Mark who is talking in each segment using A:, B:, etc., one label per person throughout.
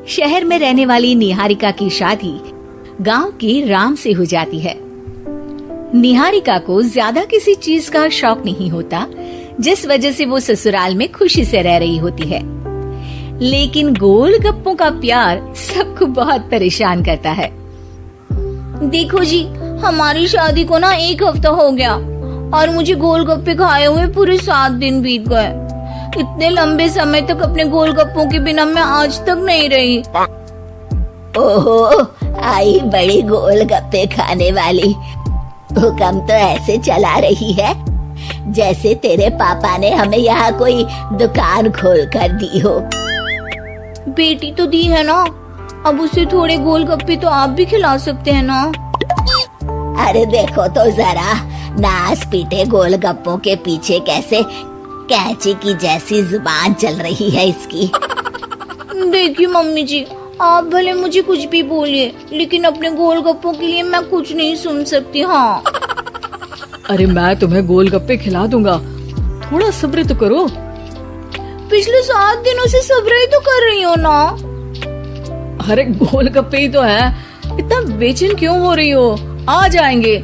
A: शहर में रहने वाली निहारिका की शादी गांव के राम से हो जाती है। निहारिका को ज्यादा किसी चीज का शौक नहीं होता, जिस वजह से वो ससुराल में खुशी से रह रही होती है। लेकिन गोलगप्पों का प्यार सबको बहुत परेशान करता है।
B: देखो जी, हमारी शादी को ना 1 हफ्ता हो गया और मुझे गोलगप्पे खाए हुए पूरे 7 दिन बीत गए। इतने लंबे समय तक अपने गोलगप्पों के बिना मैं आज तक नहीं रही।
C: ओहो, आई बड़ी गोलगप्पे खाने वाली। हुक्म तो ऐसे चला रही है जैसे तेरे पापा ने हमें यहाँ कोई दुकान खोल कर दी हो।
B: बेटी तो दी है ना, अब उसे थोड़े गोलगप्पे तो आप भी खिला सकते हैं ना।
C: अरे देखो तो जरा, नास पीटे गोलगप्पों के पीछे कैसे कैंची की जैसी जुबान चल रही है इसकी।
B: देखिए मम्मी जी, आप भले मुझे कुछ भी बोलिए, लेकिन अपने गोलगप्पों के लिए मैं कुछ नहीं सुन सकती। हाँ,
D: अरे मैं तुम्हें गोलगप्पे खिला दूंगा, थोड़ा सब्र तो करो।
B: पिछले 7 दिनों से सब्र ही तो कर रही हो ना।
D: अरे गोलगप्पे ही तो है, इतना बेचैन क्यों हो रही हो? आ जाएंगे।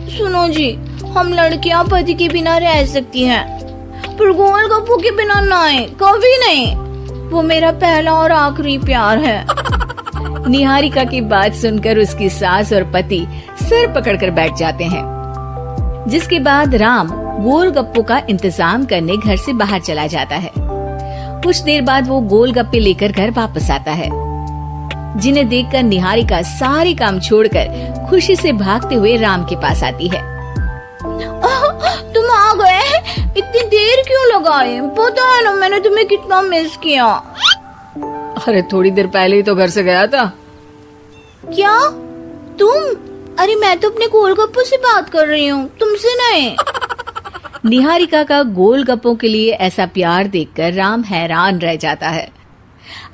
B: सुनो जी, हम लड़कियां पति के बिना रह सकती हैं, पर गोलगप्पों के बिना नहीं, कभी नहीं। वो मेरा पहला और आखिरी प्यार है।
A: निहारिका की बात सुनकर उसकी सास और पति सिर पकड़कर बैठ जाते हैं। जिसके बाद राम गोलगप्पों का इंतजाम करने घर से बाहर चला जाता है। कुछ देर बाद वो गोलगप्पे लेकर घर वापस आता है, जिन्हें देखकर निहारिका सारे काम छोड़कर खुशी से भागते हुए राम के पास आती है।
B: तुम आ गए? इतनी देर क्यों लगाई? पता है ना मैंने तुम्हें कितना मिस किया।
D: अरे थोड़ी देर पहले ही तो घर से गया था।
B: क्या तुम? अरे मैं तो अपने गोलगप्पों से बात कर रही हूँ, तुमसे नहीं।
A: निहारिका का गोलगप्पों के लिए ऐसा प्यार देखकर राम हैरान रह जाता है।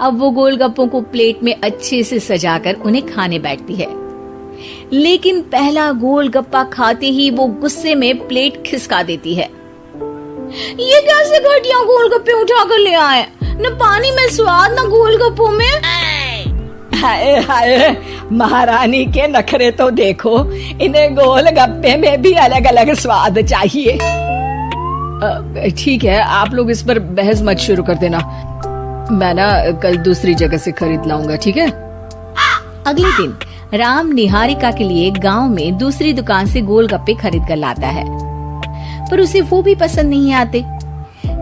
A: अब वो गोलगप्पों को प्लेट में अच्छे से सजाकर उन्हें खाने बैठती है। लेकिन पहला गोलगप्पा खाते ही वो गुस्से में प्लेट खिसका देती है।
B: ये कैसे घटिया गोलगप्पे उठा कर ले आए? न पानी में स्वाद, न गोलगप्पों में।
E: हाय हाय, महारानी के नखरे तो देखो, इन्हें गोलगप्पे में भी अलग अलग स्वाद चाहिए।
D: ठीक है, आप लोग इस पर बहस मत शुरू कर देना। मैं ना कल दूसरी जगह से खरीद लाऊंगा, ठीक है?
A: अगले दिन राम निहारिका के लिए गांव में दूसरी दुकान से गोलगप्पे खरीद कर लाता है, पर उसे वो भी पसंद नहीं आते।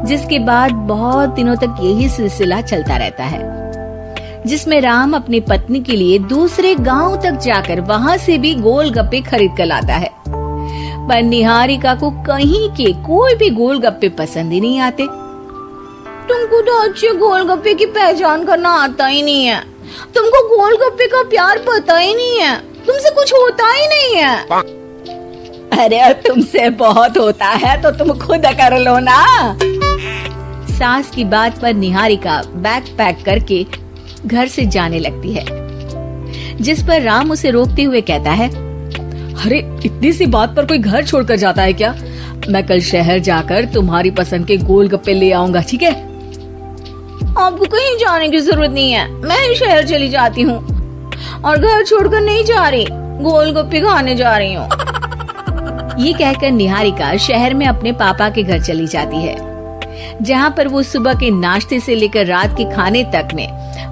A: जिसके बाद बहुत दिनों तक यही सिलसिला चलता रहता है, जिसमें राम अपनी पत्नी के लिए दूसरे गांव तक जाकर वहां से भी गोलगप्पे खरीद कर लाता है। पर निहारिका को कहीं के कोई भी गोलगप्पे पसंद ही नहीं आते।
B: तुमको तो अच्छे गोलगप्पे की पहचान करना आता ही नहीं है। तुमको गोलगप्पे का प्यार पता ही नहीं है। तुमसे कुछ होता ही नहीं है।
E: अरे तुमसे बहुत होता है तो तुम खुद कर लो ना।
A: सास की बात पर निहारिका बैग पैक करके घर से जाने लगती है, जिस पर राम उसे रोकते हुए कहता है,
D: अरे इतनी सी बात पर कोई घर छोड़कर जाता है क्या? मैं कल शहर जाकर तुम्हारी पसंद के गोलगप्पे ले आऊंगा, ठीक है?
B: आपको कहीं जाने की जरूरत नहीं है, मैं ही शहर चली जाती हूँ और घर छोड़कर नहीं जा रही, गोलगप्पे खाने जा रही हूँ।
A: ये कहकर निहारिका शहर में अपने पापा के घर चली जाती है, जहाँ पर वो सुबह के नाश्ते से लेकर रात के खाने तक में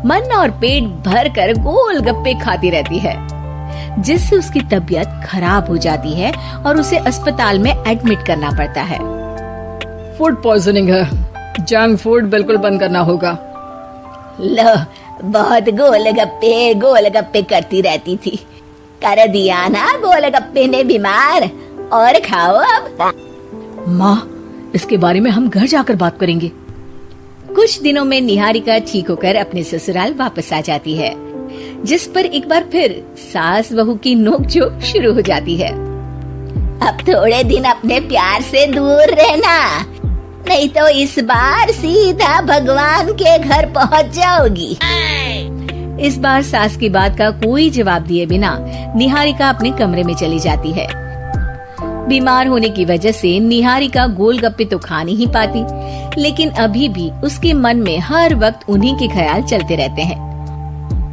A: मन और पेट भर कर गोलगप्पे खाती रहती है, जिससे उसकी तबीयत खराब हो जाती है और उसे अस्पताल में एडमिट करना पड़ता है।
D: फूड पॉइजनिंग है, जंक फूड बिल्कुल बंद करना होगा।
C: लो, बहुत गोलगप्पे गोलगप्पे करती रहती थी, कर दिया ना गोलगप्पे ने बीमार। और खाओ अब।
D: माँ, इसके बारे में हम घर जाकर बात करेंगे।
A: कुछ दिनों में निहारिका ठीक होकर अपने ससुराल वापस आ जाती है, जिस पर एक बार फिर सास बहू की नोकझोंक शुरू हो जाती है।
C: अब थोड़े दिन अपने प्यार से दूर रहना, नहीं तो इस बार सीधा भगवान के घर पहुंच जाओगी।
A: इस बार सास की बात का कोई जवाब दिए बिना निहारिका अपने कमरे में चली जाती है। बीमार होने की वजह से निहारिका गोलगप्पे तो खा नहीं पाती, लेकिन अभी भी उसके मन में हर वक्त उन्हीं के ख्याल चलते रहते हैं।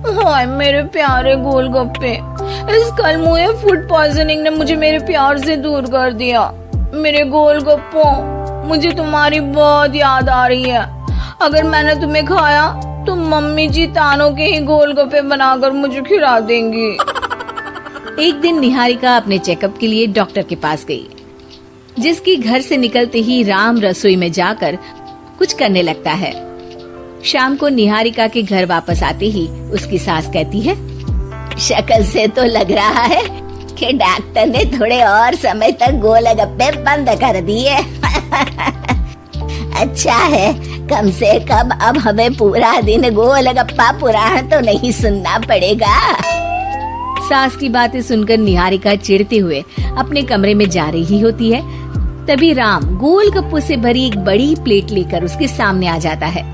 B: हाय मेरे प्यारे गोलगप्पे, इस कल मुझे फूड पॉइजनिंग ने मुझे मेरे प्यार से दूर कर दिया। मेरे गोलगप्पों, मुझे तुम्हारी बहुत याद आ रही है। अगर मैंने तुम्हें खाया तो मम्मी जी तानों के ही गोलगप्पे बनाकर मुझे खिला देंगी।
A: एक दिन निहारिका अपने चेकअप के लिए डॉक्टर के पास गई, जिसकी घर से निकलते ही राम रसोई में जाकर कुछ करने लगता है। शाम को निहारिका के घर वापस आते ही उसकी सास कहती है,
C: शक्ल से तो लग रहा है कि डॉक्टर ने थोड़े और समय तक गोलगप्पे बंद कर दिए। अच्छा है, कम से कम अब हमें पूरा दिन गोलगप्पा पुराण तो नहीं सुनना पड़ेगा।
A: सास की बातें सुनकर निहारिका चिढ़ते हुए अपने कमरे में जा रही होती है। तभी राम गोलगप्पों से भरी एक बड़ी प्लेट लेकर उसके सामने आ जाता है,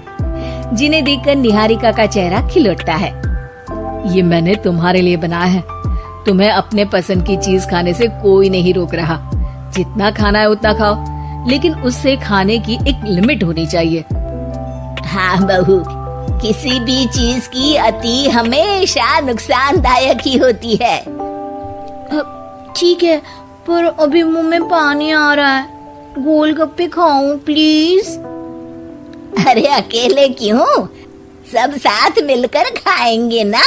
A: जिन्हें देखकर निहारिका का चेहरा खिल उठता है।
D: ये मैंने तुम्हारे लिए बनाया है। तुम्हें अपने पसंद की चीज खाने से कोई नहीं रोक रहा। जितना खाना है उतना खाओ, लेकिन उससे खाने की एक लिमिट होनी चाहिए।
C: हाँ बहू, किसी भी चीज की अति हमेशा नुकसानदायक ही होती है।
B: ठीक है, पर अभी मुंह में पानी आ रहा है। गोलगप्पे खाऊं प्लीज?
C: अरे अकेले क्यों, सब साथ मिलकर खाएंगे ना।